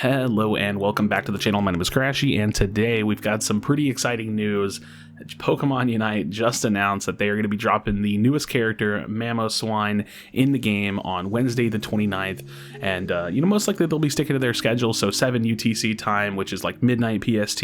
Hello and welcome back to the channel. My name is Krashy, and today we've got some pretty exciting news. Pokemon Unite just announced that they are going to be dropping the newest character, Mamoswine, in the game on Wednesday the 29th. And, most likely they'll be sticking to their schedule, so 7 UTC time, which is like midnight PST,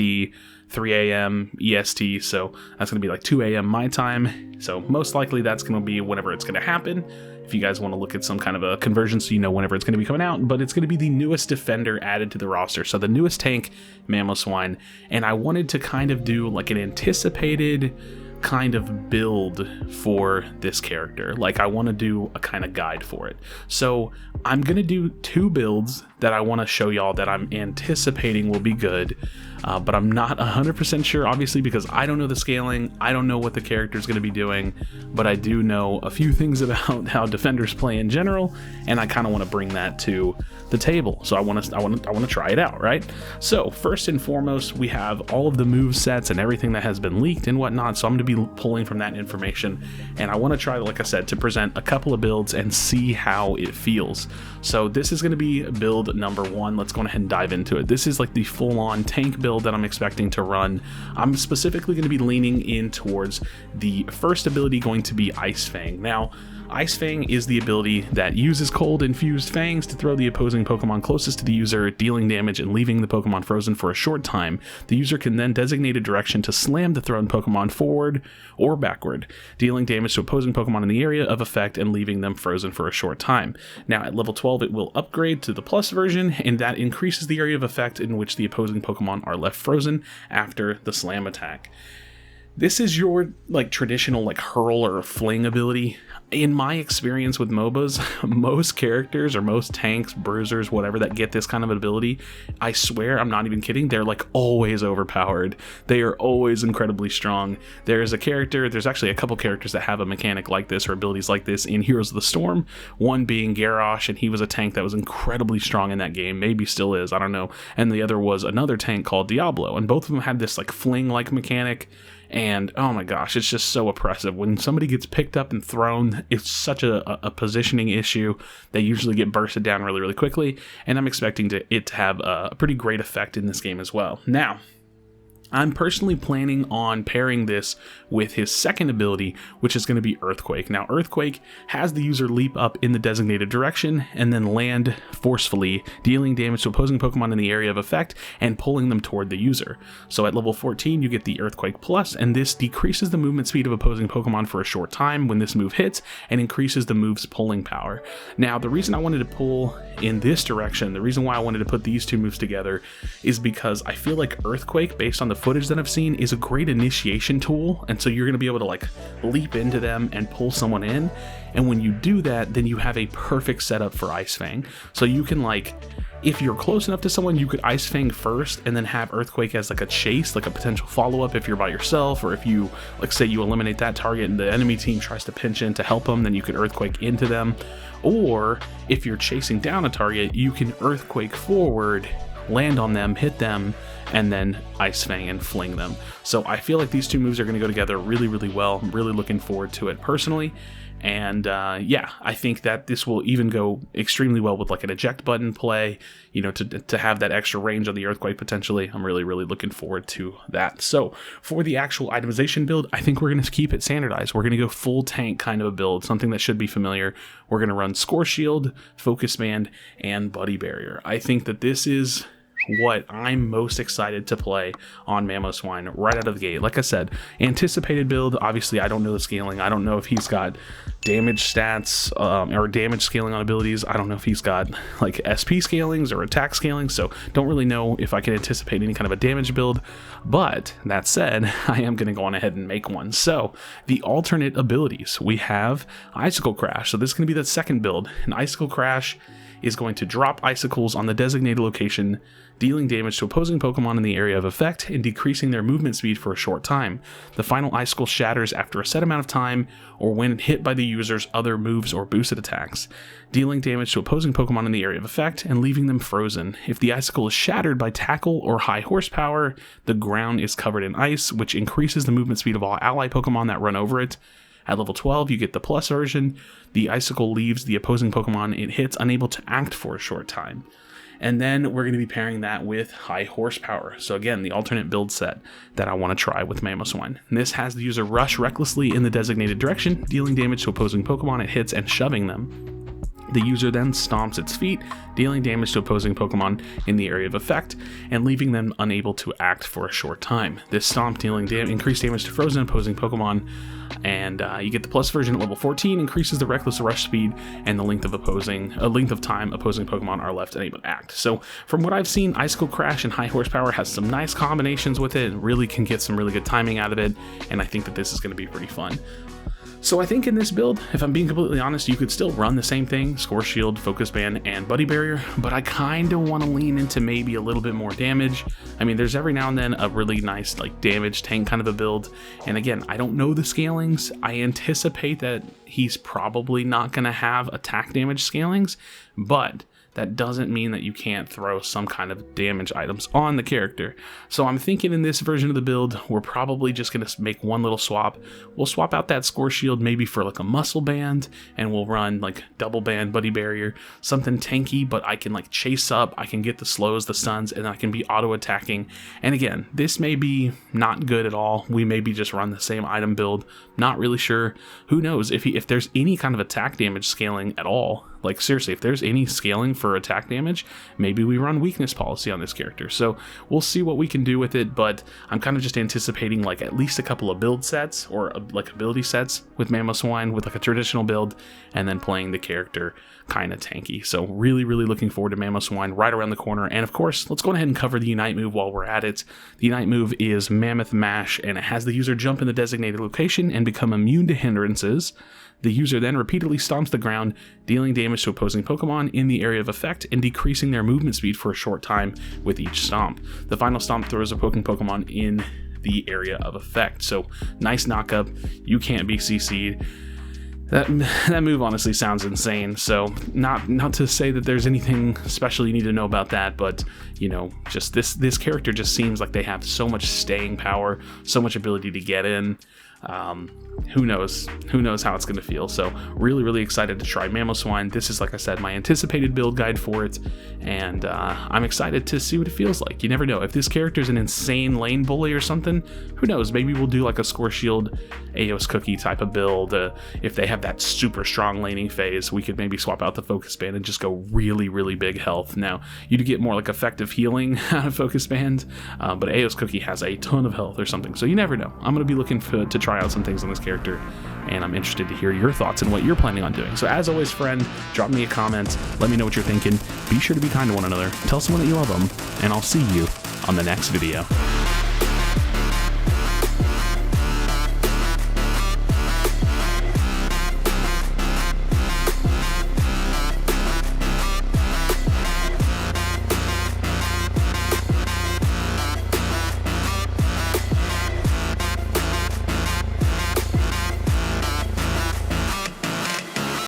3 a.m. EST, so that's going to be like 2 a.m. my time. So most likely that's going to be whenever it's going to happen. If you guys want to look at some kind of a conversion so you know whenever it's going to be coming out, but it's going to be the newest defender added to the roster. So the newest tank, Mamoswine, and I wanted to kind of do like an anticipated kind of build for this character. Like I want to do a kind of guide for it. So I'm going to do 2 builds that I want to show y'all that I'm anticipating will be good, but I'm not 100% sure, obviously, because I don't know the scaling. I don't know what the character is going to be doing, but I do know a few things about how defenders play in general, and I kind of want to bring that to the table. So I want to try it out, right? So first and foremost, we have all of the move sets and everything that has been leaked and whatnot. So I'm going to be pulling from that information, and I want to try, like I said, to present a couple of builds and see how it feels. So this is going to be build number 1. Let's go ahead and dive into it. This is like the full-on tank build that I'm expecting to run. I'm specifically going to be leaning in towards the first ability, going to be Ice Fang. Now, Ice Fang is the ability that uses cold infused fangs to throw the opposing Pokemon closest to the user, dealing damage and leaving the Pokemon frozen for a short time. The user can then designate a direction to slam the thrown Pokemon forward or backward, dealing damage to opposing Pokemon in the area of effect and leaving them frozen for a short time. Now at level 12 it will upgrade to the plus version, and that increases the area of effect in which the opposing Pokemon are left frozen after the slam attack. This is your like traditional like hurl or fling ability. In my experience with MOBAs, most characters or most tanks, bruisers, whatever, that get this kind of ability, I swear, I'm not even kidding, they're like always overpowered. They are always incredibly strong. There's actually a couple characters that have a mechanic like this or abilities like this in Heroes of the Storm, one being Garrosh, and he was a tank that was incredibly strong in that game, maybe still is, I don't know, and the other was another tank called Diablo, and both of them had this like fling-like mechanic. And oh my gosh, it's just so oppressive. When somebody gets picked up and thrown, it's such a positioning issue. They usually get bursted down really, really quickly, and I'm expecting it to have a pretty great effect in this game as well. Now, I'm personally planning on pairing this with his second ability, which is going to be Earthquake. Now, Earthquake has the user leap up in the designated direction and then land forcefully, dealing damage to opposing Pokemon in the area of effect and pulling them toward the user. So at level 14, you get the Earthquake Plus, and this decreases the movement speed of opposing Pokemon for a short time when this move hits and increases the move's pulling power. Now, the reason I wanted to pull in this direction, the reason why I wanted to put these 2 moves together is because I feel like Earthquake, based on the footage that I've seen, is a great initiation tool, and so you're going to be able to like leap into them and pull someone in, and when you do that, then you have a perfect setup for Ice Fang. So you can, like, if you're close enough to someone, you could Ice Fang first and then have Earthquake as like a chase, like a potential follow-up if you're by yourself, or if you, like, say you eliminate that target and the enemy team tries to pinch in to help them, then you could Earthquake into them. Or if you're chasing down a target, you can Earthquake forward, land on them, hit them, and then Ice Fang and fling them. So I feel like these 2 moves are going to go together really, really well. I'm really looking forward to it personally. And yeah, I think that this will even go extremely well with like an eject button play, to have that extra range on the Earthquake potentially. I'm really, really looking forward to that. So for the actual itemization build, I think we're going to keep it standardized. We're going to go full tank kind of a build, something that should be familiar. We're going to run Score Shield, Focus Band, and Buddy Barrier. I think that this is what I'm most excited to play on Mamoswine right out of the gate. Like I said, anticipated build. Obviously, I don't know the scaling. I don't know if he's got damage stats or damage scaling on abilities. I don't know if he's got like SP scalings or attack scaling, so don't really know if I can anticipate any kind of a damage build. But that said, I am going to go on ahead and make one. So the alternate abilities, we have Icicle Crash. So this is going to be the second build. An Icicle Crash is going to drop icicles on the designated location, dealing damage to opposing Pokemon in the area of effect and decreasing their movement speed for a short time. The final icicle shatters after a set amount of time or when hit by the user's other moves or boosted attacks, dealing damage to opposing Pokemon in the area of effect and leaving them frozen. If the icicle is shattered by tackle or high horsepower, the ground is covered in ice, which increases the movement speed of all ally Pokemon that run over it. At level 12, you get the plus version. The icicle leaves the opposing Pokemon it hits unable to act for a short time. And then we're going to be pairing that with high horsepower. So again, the alternate build set that I want to try with Mamoswine. This has the user rush recklessly in the designated direction, dealing damage to opposing Pokemon it hits and shoving them. The user then stomps its feet, dealing damage to opposing Pokemon in the area of effect, and leaving them unable to act for a short time. This stomp dealing increased damage to frozen opposing Pokemon, and you get the plus version at level 14, increases the reckless rush speed and the length of time opposing Pokemon are left unable to act. So from what I've seen, Icicle Crash and high horsepower has some nice combinations with it, really can get some really good timing out of it, and I think that this is going to be pretty fun. So I think in this build, if I'm being completely honest, you could still run the same thing, Score Shield, Focus Band, and Buddy Barrier, but I kind of want to lean into maybe a little bit more damage. I mean, there's every now and then a really nice like damage tank kind of a build, and again, I don't know the scalings. I anticipate that he's probably not going to have attack damage scalings, but that doesn't mean that you can't throw some kind of damage items on the character. So I'm thinking in this version of the build, we're probably just going to make one little swap. We'll swap out that Score Shield maybe for like a Muscle Band, and we'll run like Double Band, Buddy Barrier, something tanky, but I can like chase up, I can get the slows, the stuns, and I can be auto attacking. And again, this may be not good at all. We maybe just run the same item build, not really sure. Who knows if there's any kind of attack damage scaling at all. Like seriously, if there's any scaling for attack damage, maybe we run weakness policy on this character. So we'll see what we can do with it, but I'm kind of just anticipating like at least a couple of build sets or like ability sets with Mamoswine with like a traditional build, and then playing the character kind of tanky. So really looking forward to Mamoswine right around the corner. And of course, let's go ahead and cover the Unite move while we're at it. The Unite move is Mammoth Mash, and it has the user jump in the designated location and become immune to hindrances. The user then repeatedly stomps the ground, dealing damage to opposing Pokemon in the area of effect and decreasing their movement speed for a short time with each stomp. The final stomp throws a poking Pokemon in the area of effect. So nice knockup, you can't be CC'd. That move honestly sounds insane, so not to say that there's anything special you need to know about that, but you know, just this character just seems like they have so much staying power, so much ability to get in. Who knows how it's going to feel. So really excited to try Mamoswine. This is, like I said, my anticipated build guide for it, and I'm excited to see what it feels like. You never know, if this character is an insane lane bully or something, who knows, maybe we'll do like a Score Shield Aos Cookie type of build. If they have that super strong laning phase, we could maybe swap out the Focus Band and just go really big health. Now you do get more like effective healing out of Focus Band, but Aos Cookie has a ton of health or something, so you never know. I'm going to be looking to try out some things on this character, and I'm interested to hear your thoughts and what you're planning on doing. So as always, friend, drop me a comment, let me know what you're thinking. Be sure to be kind to one another, tell someone that you love them, and I'll see you on the next video.